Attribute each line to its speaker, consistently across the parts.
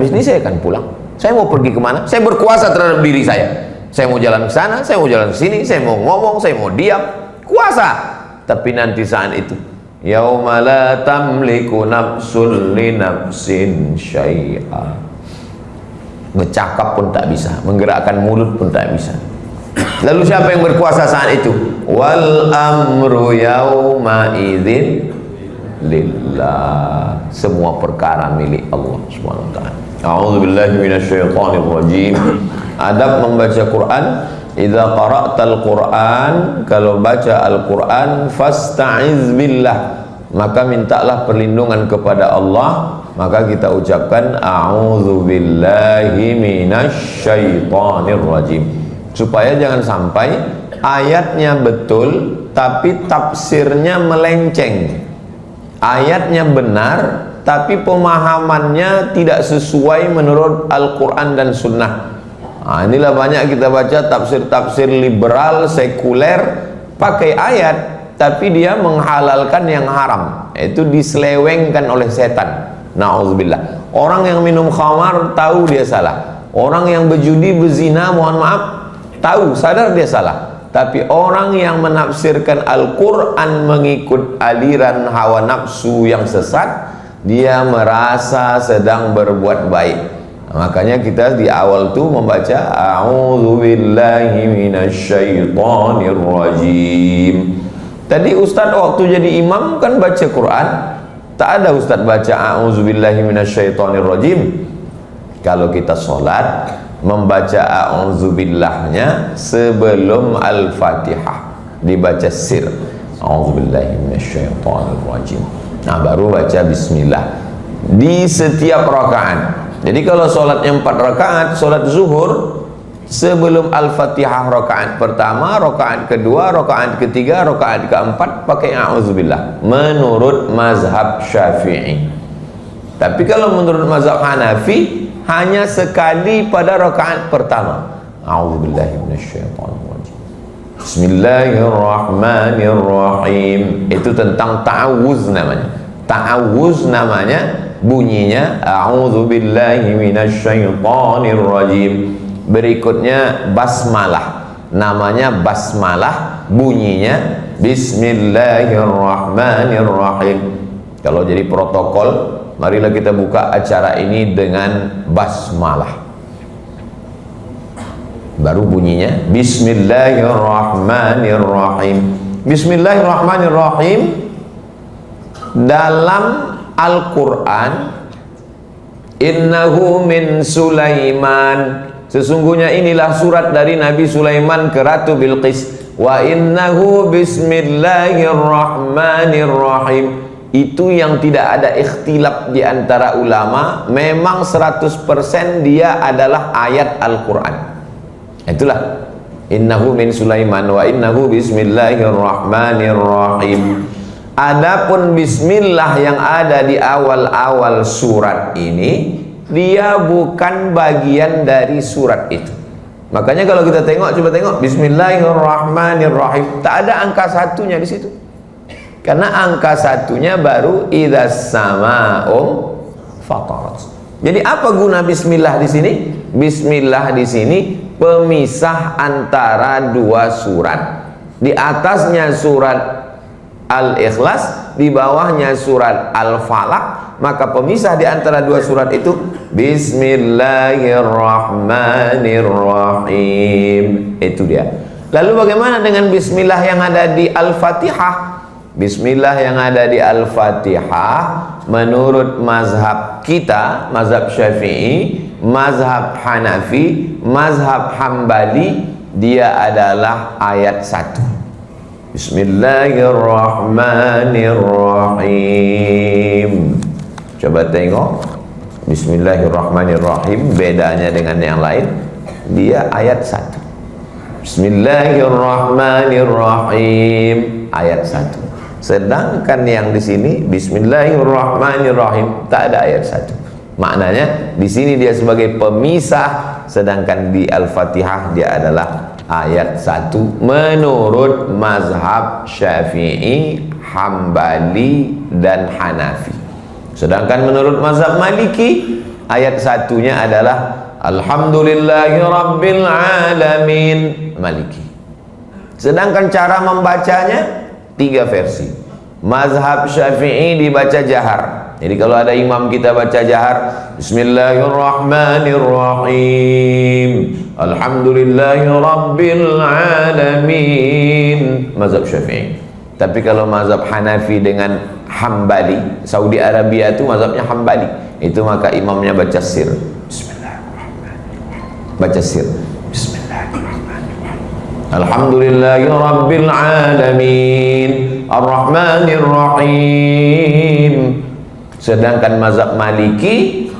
Speaker 1: Habis ini saya akan pulang. Saya mau pergi kemana? Saya berkuasa terhadap diri saya. Saya mau jalan ke sana, saya mau jalan ke sini, saya mau ngomong, saya mau diam. Kuasa. Tapi nanti saat itu, yauma la tamliku nafsun li nafsin syai'a. Bercakap pun tak bisa, menggerakkan mulut pun tak bisa. Lalu siapa yang berkuasa saat itu? Wal amru yauma idzin lillah. Semua perkara milik Allah Subhanahu wa taala. A'udzubillahi minasyaitonir rajim. Adab membaca Quran. Idza qara'tal Quran, kalau baca Al-Quran, fasta'iz billah, maka mintalah perlindungan kepada Allah. Maka kita ucapkan a'udzubillahi minasyaitonir rajim, supaya jangan sampai ayatnya betul tapi tafsirnya melenceng. Ayatnya benar tapi pemahamannya tidak sesuai menurut Al-Quran dan Sunnah. Nah, inilah banyak kita baca tafsir-tafsir liberal, sekuler, pakai ayat tapi dia menghalalkan yang haram. Itu diselewengkan oleh setan. Na'udzubillah. Orang yang minum khamar tahu dia salah. Orang yang berjudi, berzina, mohon maaf, tahu, sadar dia salah. Tapi orang yang menafsirkan Al-Quran mengikut aliran hawa nafsu yang sesat, dia merasa sedang berbuat baik. Makanya kita di awal tuh membaca a'udzubillahi minasyaitonir rajim. Tadi Ustadz waktu jadi imam kan baca Quran, tak ada Ustadz baca a'udzubillahi minasyaitonir rajim. Kalau kita sholat membaca a'udzubillahnya sebelum Al-Fatihah, dibaca sir, a'udzubillahi minasyaitonir rajim. Nah, baru baca bismillah di setiap rakaat. Jadi kalau sholatnya 4 rakaat, sholat zuhur, sebelum Al-Fatihah rakaat pertama, rakaat kedua, rakaat ketiga, rakaat keempat pakai a'udzubillah menurut mazhab Syafi'i. Tapi kalau menurut mazhab Hanafi hanya sekali pada rakaat pertama. A'udzubillahi minasyaitonirrajim. Bismillahirrahmanirrahim. Itu tentang ta'awuz namanya. Ta'awuz namanya, bunyinya a'udzubillahi minasyaitonirrajim. Berikutnya basmalah, namanya basmalah, bunyinya bismillahirrahmanirrahim. Kalau jadi protokol, marilah kita buka acara ini dengan basmalah. Baru bunyinya bismillahirrahmanirrahim. Bismillahirrahmanirrahim dalam Al-Quran, innahu min Sulaiman, sesungguhnya inilah surat dari Nabi Sulaiman ke Ratu Bilqis. Wa innahu bismillahirrahmanirrahim. Itu yang tidak ada ikhtilaf di antara ulama, memang 100% dia adalah ayat Al-Quran. Itulah innahu min Sulaiman wa innahu bismillahirrahmanirrahim. Adapun bismillah yang ada di awal-awal surat ini, dia bukan bagian dari surat itu. Makanya kalau kita tengok, coba tengok bismillahirrahmanirrahim, tak ada angka satunya di situ. Karena angka satunya baru idzas sama'u fatarat. Jadi apa guna bismillah di sini? Bismillah di sini pemisah antara dua surat. Di atasnya surat Al-Ikhlas, di bawahnya surat Al-Falaq, maka pemisah di antara dua surat itu bismillahirrahmanirrahim. Itu dia. Lalu bagaimana dengan bismillah yang ada di Al-Fatihah? Bismillah yang ada di Al-Fatihah menurut mazhab kita, mazhab Syafi'i, mazhab Hanafi, mazhab Hambali, dia adalah ayat 1. Bismillahirrahmanirrahim. Coba tengok bismillahirrahmanirrahim, bedanya dengan yang lain, dia ayat 1. Bismillahirrahmanirrahim, ayat 1. Sedangkan yang di sini bismillahirrahmanirrahim, tak ada ayat 1. Maknanya di sini dia sebagai pemisah, sedangkan di Al-Fatihah dia adalah ayat 1 menurut mazhab Syafi'i, Hambali dan Hanafi. Sedangkan menurut mazhab Maliki, ayat satunya adalah Alhamdulillahi Rabbil Alamin Maliki. Sedangkan cara membacanya 3 versi. Mazhab Syafi'i dibaca jahar. Jadi kalau ada imam kita baca jahar, Bismillahirrahmanirrahim, Alhamdulillahi Rabbil Alamin, mazhab Syafi'i. Tapi kalau mazhab Hanafi dengan Hambali, Saudi Arabia itu mazhabnya Hambali, itu maka imamnya baca sir, Bismillahirrahmanirrahim, baca sir, Bismillahirrahmanirrahim, Alhamdulillahi Rabbil Alamin, Ar-Rahmanir-Rahim. Sedangkan mazhab Maliki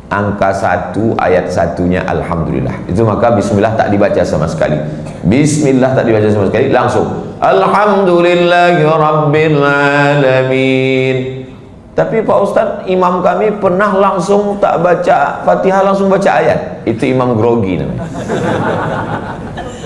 Speaker 1: angka 1 ayat satunya Alhamdulillah, itu maka Bismillah tak dibaca sama sekali. Bismillah tak dibaca sama sekali, langsung Alhamdulillahi Rabbil Alamin. Tapi Pak Ustadz, imam kami pernah langsung tak baca Fatihah, langsung baca ayat. Itu imam grogi namanya.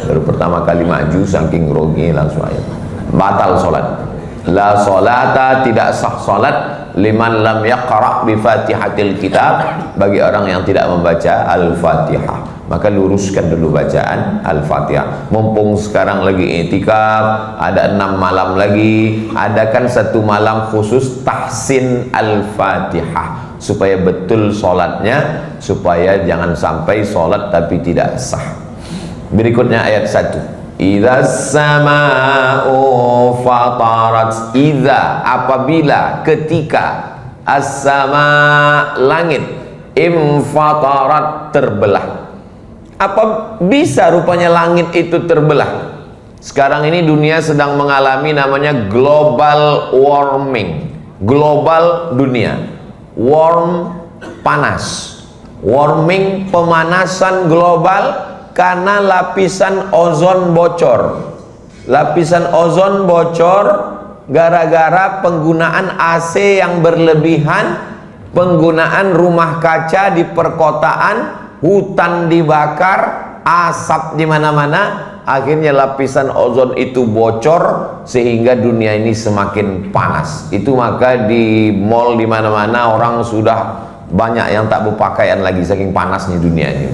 Speaker 1: Baru pertama kali maju saking grogi langsung ayat. Batal solat. La solata, tidak sah solat liman lam yaqra' bi fatihatil kitab, bagi orang yang tidak membaca Al-Fatihah. Maka luruskan dulu bacaan Al-Fatihah. Mumpung sekarang lagi i'tikaf, ada 6 malam lagi, adakan 1 malam khusus tahsin Al-Fatihah supaya betul solatnya, supaya jangan sampai solat tapi tidak sah. Berikutnya ayat 1. Idza sama'u fatarat. Idza, apabila, ketika, as-sama, langit, infatarat, terbelah. Apa bisa rupanya langit itu terbelah? Sekarang ini dunia sedang mengalami namanya global warming. Global dunia. Warm, panas. Warming, pemanasan global, karena lapisan ozon bocor. Lapisan ozon bocor gara-gara penggunaan AC yang berlebihan, penggunaan rumah kaca di perkotaan, hutan dibakar, asap di mana-mana, akhirnya lapisan ozon itu bocor sehingga dunia ini semakin panas. Itu maka di mall di mana-mana orang sudah banyak yang tak berpakaian lagi saking panasnya dunia ini.